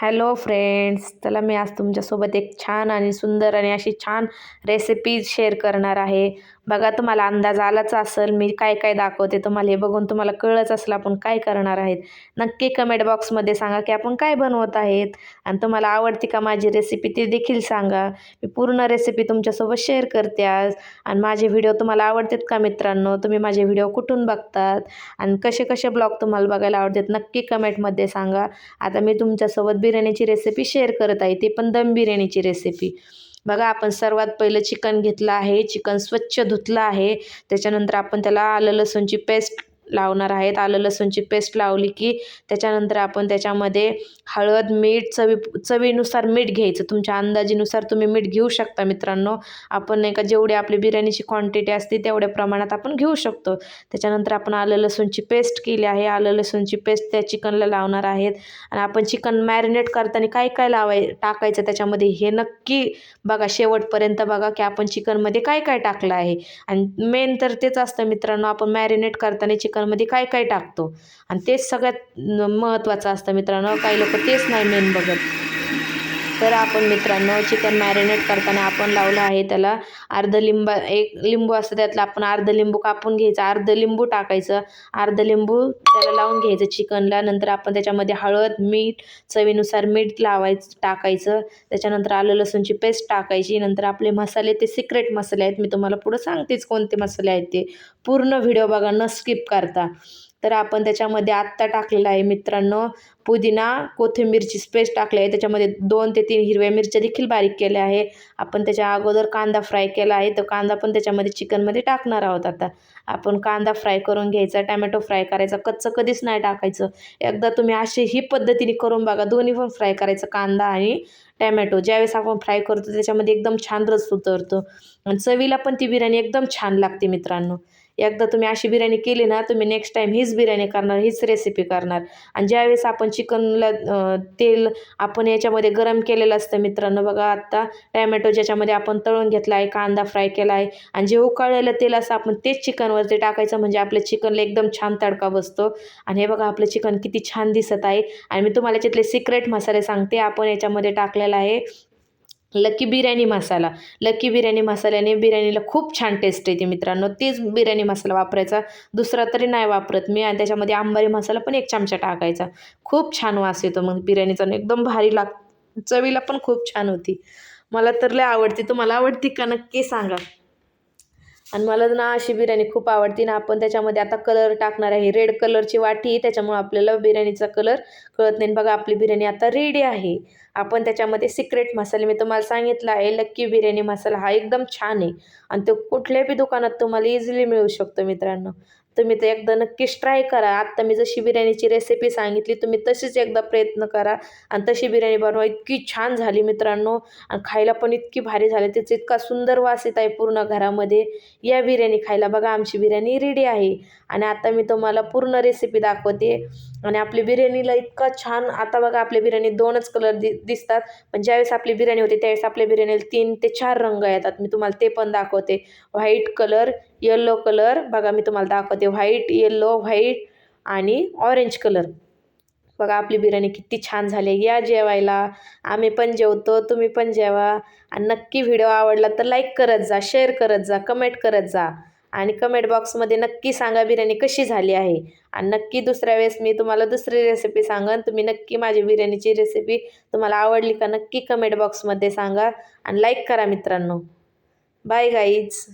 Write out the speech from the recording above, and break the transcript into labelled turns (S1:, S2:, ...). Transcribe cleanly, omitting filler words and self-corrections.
S1: Hello friends, चला मी आज तुमच्यासोबत एक छान आणि सुंदर आणि अशी छान रेसिपी शेअर करणार आहे. बघा, तुम्हाला अंदाज आलाच असेल मी काय काय दाखवते. तुम्हाला हे बघून तुम्हाला कळलंच असेल आपण काय करणार आहेत. नक्की कमेंट बॉक्समध्ये सांगा की आपण काय बनवत आहेत आणि तुम्हाला आवडते का माझी रेसिपी ते देखील सांगा. मी पूर्ण रेसिपी तुमच्यासोबत शेअर करते आज. आणि माझे व्हिडिओ तुम्हाला आवडतात का मित्रांनो? तुम्ही माझे व्हिडिओ कुठून बघतात आणि कसे कसे ब्लॉग तुम्हाला बघायला आवडतात नक्की कमेंटमध्ये सांगा. आता मी तुमच्यासोबत बिर्याणीची रेसिपी शेअर करत आहे, ती पण दम बिर्याणीची रेसिपी. बघा, आपण सर्वात पहिलं चिकन घेतलं आहे. चिकन स्वच्छ धुतलं आहे. त्याच्यानंतर आपण त्याला आलं लसूणची पेस्ट लावणार आहेत. आलं लसूणची पेस्ट लावली की त्याच्यानंतर आपण त्याच्यामध्ये हळद, मीठ, चवीनुसार मीठ घ्यायचं. तुमच्या अंदाजीनुसार तुम्ही मीठ घेऊ शकता मित्रांनो. आपण नाही का जेवढी आपली बिर्याणीची क्वांटिटी असते तेवढ्या प्रमाणात आपण घेऊ शकतो. त्याच्यानंतर आपण आलं लसूणची पेस्ट केली आहे. आलं लसूणची पेस्ट त्या चिकनला लावणार आहेत. आणि आपण चिकन मॅरिनेट करताना काय काय टाकायचं त्याच्यामध्ये हे नक्की बघा, शेवटपर्यंत बघा की आपण चिकनमध्ये काय काय टाकलं आहे. आणि मेन तर तेच असतं मित्रांनो, आपण मॅरिनेट करताना चिकनमध्ये काय काय टाकतो आणि तेच सगळ्यात महत्त्वाचं असतं मित्रांनो. काही लोक तेच नाही मेन बघत. तर आपण मित्रांनो चिकन मॅरिनेट करताना आपण लावलं आहे त्याला एक लिंबू असतं, त्यातलं आपण अर्ध लिंबू कापून घ्यायचं, अर्ध लिंबू टाकायचं, अर्ध लिंबू त्याला लावून घ्यायचं चिकनला. नंतर आपण त्याच्यामध्ये हळद, मीठ, चवीनुसार मीठ टाकायचं. त्याच्यानंतर आलं लसूणची पेस्ट टाकायची. नंतर आपले मसाले, ते सिक्रेट मसाले आहेत, मी तुम्हाला पुढं सांगतेच कोणते मसाले आहेत ते. पूर्ण व्हिडिओ बघा, न स्किप करता. तर आपण त्याच्यामध्ये आत्ता टाकलेलं आहे मित्रांनो पुदिना, कोथिंबीरची पेस्ट टाकली आहे. त्याच्यामध्ये 2 ते 3 हिरव्या मिरच्या देखील बारीक केल्या आहे. आपण त्याच्या अगोदर कांदा फ्राय केला आहे, तर कांदा पण त्याच्यामध्ये चिकनमध्ये टाकणार आहोत. आता आपण कांदा फ्राय करून घ्यायचा, टॅमॅटो फ्राय करायचा, कच्चं कधीच नाही टाकायचं. एकदा तुम्ही अशी ही पद्धतीने करून बघा, दोन्ही पण फ्राय करायचं, कांदा आणि टॅमॅटो. ज्यावेळेस आपण फ्राय करतो त्याच्यामध्ये एकदम छान रस उतरतो आणि चवीला पण ती बिर्याणी एकदम छान लागते मित्रांनो. एकदा तुम्ही अशी बिर्याणी केली ना, तुम्ही नेक्स्ट टाईम हीच बिर्याणी करणार, हीच रेसिपी करणार. आणि ज्यावेळेस आपण चिकनला तेल आपण याच्यामध्ये गरम केलेलं असतं मित्रांनो. बघा, आत्ता टॅमॅटो ज्याच्यामध्ये आपण तळून घेतला आहे, कांदा फ्राय केला आहे आणि जे उकळलेलं तेल असं आपण तेच चिकनवरती टाकायचं, म्हणजे आपल्या चिकनला एकदम छान तडका बसतो. आणि हे बघा, आपलं चिकन किती छान दिसत आहे. आणि मी तुम्हाला याच्यातले सिक्रेट मसाले सांगते. आपण याच्यामध्ये टाकलेला आहे लकी बिर्याणी मसाला. लकी बिर्याणी मसाल्याने बिर्याणीला खूप छान टेस्ट येते मित्रांनो. तेच बिर्याणी मसाला वापरायचा, दुसरा तरी नाही वापरत मी. आणि त्याच्यामध्ये अंबारी मसाला पण 1 चमचा टाकायचा. खूप छान वास येतो मग बिर्याणीचा, एकदम भारी चवीला पण खूप छान होती. मला तर लय आवडते. तुम्हाला आवडते का नक्की सांगा. आणि मला ना अशी बिर्याणी खूप आवडते ना. आपण त्याच्यामध्ये आता कलर टाकणार आहे, रेड कलरची वाटी, त्याच्यामुळे आपल्याला बिर्याणीचा कलर कळत नाही. बघा, आपली बिर्याणी आता रेडी आहे. आपण त्याच्यामध्ये सिक्रेट मसाले मी तुम्हाला सांगितलं आहे, लक्की बिर्याणी मसाला हा एकदम छान आहे आणि तो कुठल्याही दुकानात तुम्हाला इझिली मिळू शकतो मित्रांनो. तुम्ही ते एकदा नक्कीच ट्राय करा. आत्ता मी जशी बिर्याणीची रेसिपी सांगितली, तुम्ही तशीच एकदा प्रयत्न करा आणि तशी बिर्याणी बनवा. इतकी छान झाली मित्रांनो आणि खायला पण इतकी भारी झाली. त्याचा इतका सुंदर वास येत आहे पूर्ण घरामध्ये. या बिर्याणी खायला. बघा, आमची बिर्याणी रेडी आहे. आणि आता मी तुम्हाला पूर्ण रेसिपी दाखवते. आणि आपली बिर्याणीला इतका छान, आता बघा आपल्या बिर्याणी 2च कलर दिसतात, पण ज्यावेळेस आपली बिर्याणी होते त्यावेळेस आपल्या बिर्याणीला 3 ते 4 रंग येतात. मी तुम्हाला ते पण दाखवते. व्हाईट कलर, येलो कलर, बघा मी तुम्हाला दाखवते. व्हाईट, येलो, व्हाईट आणि ऑरेंज कलर. बघा, आपली बिर्याणी किती छान झाली. या जेवायला. आम्ही पण जेवतो, तुम्ही पण जेवा. आणि नक्की व्हिडिओ आवडला तर लाईक करत जा, शेअर करत जा, कमेंट करत जा. आणि कमेंट बॉक्समध्ये नक्की सांगा बिर्याणी कशी झाली आहे. आणि नक्की दुसऱ्या वेळेस मी तुम्हाला दुसरी रेसिपी सांगेन. तुम्ही नक्की माझी बिर्याणीची रेसिपी तुम्हाला आवडली का नक्की कमेंट बॉक्समध्ये सांगा आणि लाईक करा मित्रांनो. Bye guys.